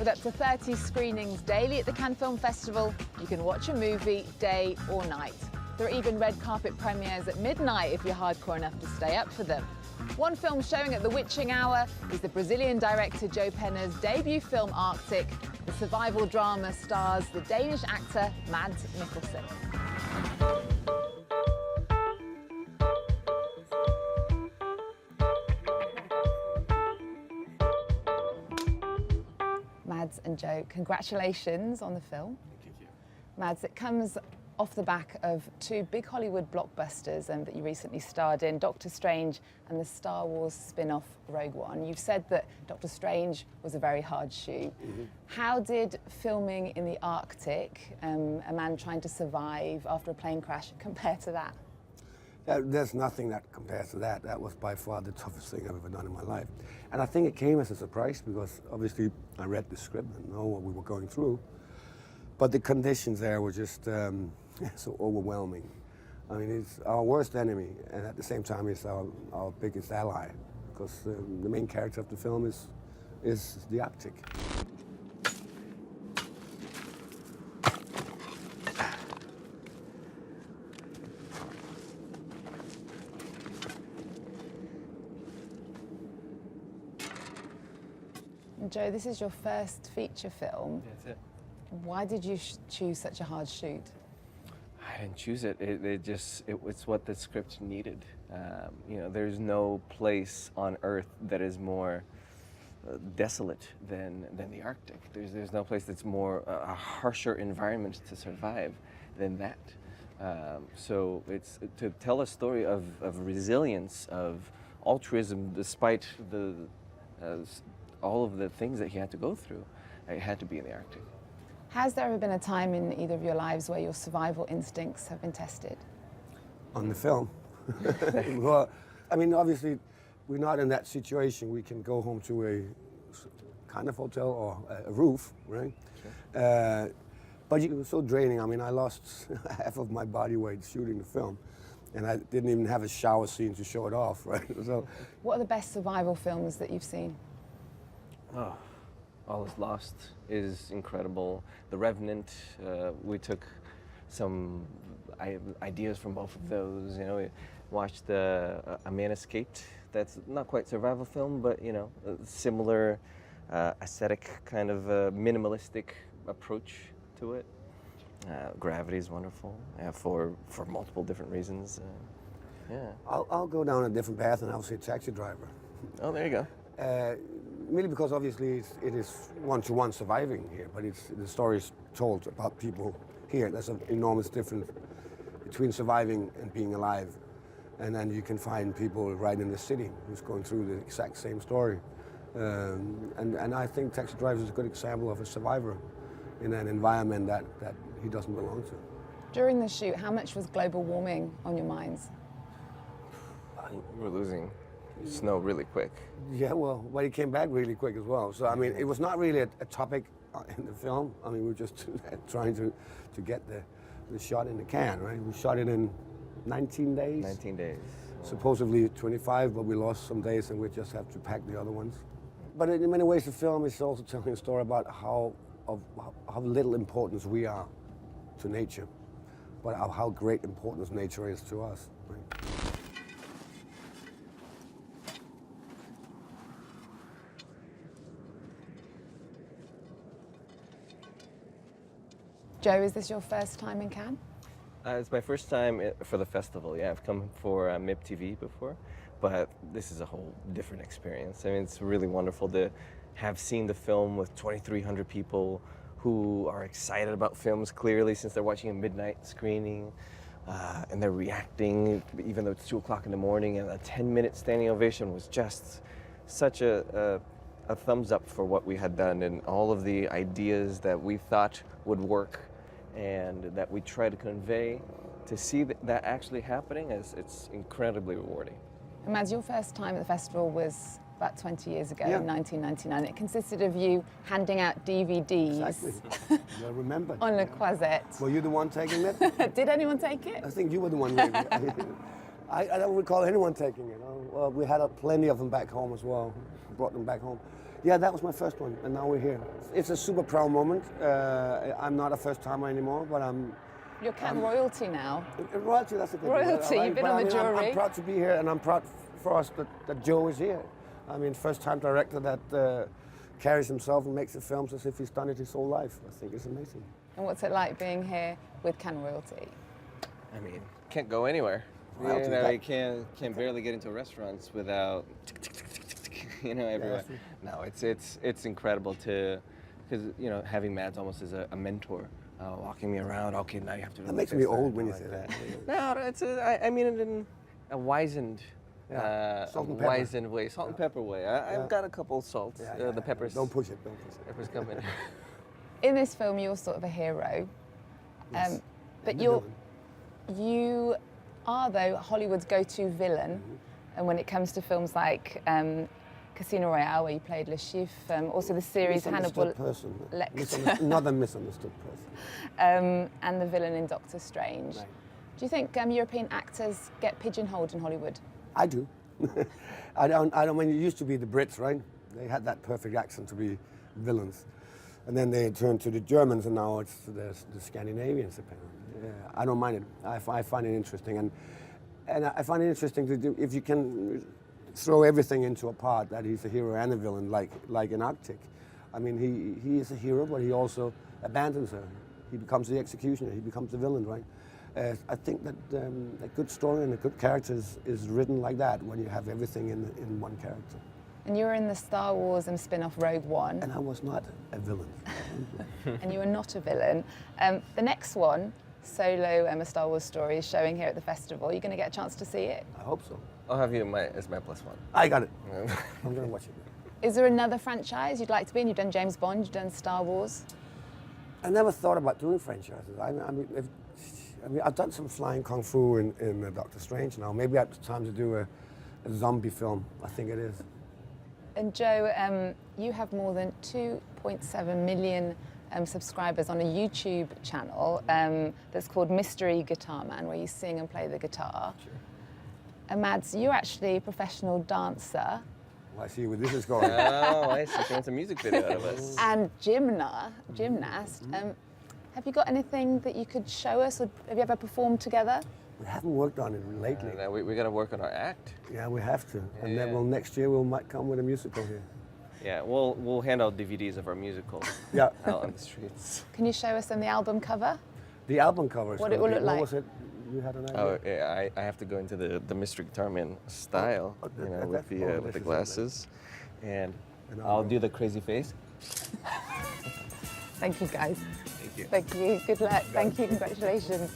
With up to 30 screenings daily at the Cannes Film Festival, you can watch a movie day or night. There are even red carpet premieres at midnight if you're hardcore enough to stay up for them. One film showing at the witching hour is the Brazilian director Joe Penna's debut film Arctic. The survival drama stars the Danish actor Mads Mikkelsen. Mads and Joe, congratulations on the film. Thank you. Mads, it comes off the back of two big Hollywood blockbusters that you recently starred in, Doctor Strange and the Star Wars spin-off Rogue One. You've said that Doctor Strange was a very hard shoot. How did filming in the Arctic, a man trying to survive after a plane crash, compare to that? There's nothing that compares to that. That was by far the toughest thing I've ever done in my life. And I think it came as a surprise because obviously I read the script and know what we were going through. But the conditions there were just so overwhelming. I mean, it's our worst enemy, and at the same time, it's our biggest ally, because the main character of the film is the Arctic. Joe, this is your first feature film. That's it. Why did you choose such a hard shoot? I didn't choose it. It's what the script needed. You know, there's no place on Earth that is more desolate than the Arctic. There's no place that's more a harsher environment to survive than that. So it's to tell a story of resilience, of altruism, despite all of the things that he had to go through. It had to be in the Arctic. Has there ever been a time in either of your lives where your survival instincts have been tested? On the film? Well, I mean, obviously, we're not in that situation. We can go home to a kind of hotel or a roof, right? Sure. But it was so draining. I mean, I lost half of my body weight shooting the film, and I didn't even have a shower scene to show it off, right? So, what are the best survival films that you've seen? Oh, All Is Lost is incredible. The Revenant, we took some ideas from both of those. You know, we watched A Man Escaped. That's not quite survival film, but you know, a similar aesthetic kind of minimalistic approach to it. Gravity is wonderful for multiple different reasons. Yeah. I'll go down a different path, and I'll say Taxi Driver. Oh, there you go. Merely because obviously it is one-to-one surviving here, but the story is told about people here. There's an enormous difference between surviving and being alive. And then you can find people right in the city who's going through the exact same story. And I think Taxi Driver is a good example of a survivor in an environment that he doesn't belong to. During the shoot, how much was global warming on your minds? We were losing snow really quick. Yeah, well, but he came back really quick as well. So, I mean, it was not really a topic in the film. I mean, we were just trying to get the shot in the can, right? We shot it in 19 days. 19 days. Supposedly 25, but we lost some days and we just have to pack the other ones. But in many ways, the film is also telling a story about how little importance we are to nature, but how great importance nature is to us, right? Joe, is this your first time in Cannes? It's my first time for the festival. Yeah, I've come for MIP TV before, but this is a whole different experience. I mean, it's really wonderful to have seen the film with 2,300 people who are excited about films clearly since they're watching a midnight screening, and they're reacting even though it's 2 o'clock in the morning, and a 10-minute standing ovation was just such a thumbs up for what we had done and all of the ideas that we thought would work and that we try to convey. To see that actually happening, it's incredibly rewarding. And Mads, your first time at the festival was about 20 years ago, Yeah. in 1999. It consisted of you handing out DVDs Exactly. I remember. on Le Croisette. Were you the one taking it? Did anyone take it? I think you were the one. Maybe. I don't recall anyone taking it. Well, we had plenty of them back home as well. Brought them back home. Yeah, that was my first one, and now we're here. It's a super proud moment. I'm not a first-timer anymore, but I'm... You're Cannes royalty now. Royalty, that's a good Royalty, word. you've been on the jury. I'm proud to be here, and I'm proud for us that Joe is here. I mean, first-time director that carries himself and makes the films as if he's done it his whole life. I think it's amazing. And what's it like being here with Cannes royalty? I mean, can't go anywhere. Well, You know, you can't barely get into restaurants without, you know, everywhere. No, it's incredible because you know, having Mads almost as a mentor, walking me around. Okay, now you have to. That makes me old when you say that. No, I mean it in a wizened. Salt and pepper. Wizened way, salt and pepper way. I've got a couple salts. The peppers. Don't push it. Don't push it. Peppers come in. In this film, you're sort of a hero, Yes. but And the you villain. are though Hollywood's go-to villain. And when it comes to films like Casino Royale, where you played Le Chiffre, also the series Hannibal person. Lecter, Another misunderstood person. and the villain in Doctor Strange. Right. Do you think European actors get pigeonholed in Hollywood? I do. I don't. When it used to be the Brits, right? They had that perfect accent to be villains, and then they turned to the Germans, and now it's the Scandinavians apparently. Yeah, I don't mind it. I find it interesting, and I find it interesting to do if you can throw everything into a part that he's a hero and a villain, like in Arctic. I mean, he is a hero, but he also abandons her. He becomes the executioner. He becomes the villain, right? I think that a good story and a good character is written like that when you have everything in one character. And you were in the Star Wars spin-off Rogue One. And I was not a villain. And you were not a villain. The next one, Solo, a Star Wars story, is showing here at the festival. You're going to get a chance to see it. I hope so. I'll have you as my +1. I got it. I'm going to watch it. Is there another franchise you'd like to be in? You've done James Bond, you've done Star Wars. I never thought about doing franchises. I mean, I've done some flying kung fu in Doctor Strange now. Maybe it's time to do a zombie film. I think it is. And Joe, you have more than 2.7 million subscribers on a YouTube channel that's called Mystery Guitar Man, where you sing and play the guitar. Sure. And Mads, you're actually a professional dancer. Well, I see where this is going. Oh, I see. She wants a music video out of us. And gymnast. Have you got anything that you could show us, or have you ever performed together? We haven't worked on it lately. We got to work on our act. Yeah, we have to. And then next year we might come with a musical here. Yeah, we'll hand out DVDs of our musical Yeah. out on the streets. Can you show us on the album cover? The album cover is What it will look like? What was it? You had an idea? Oh, yeah, I have to go into the Mystery Guitar Man style, you know, with the glasses, and I'll do the crazy face. Thank you, guys. Thank you. Thank you. Good luck. Thank you. Congratulations.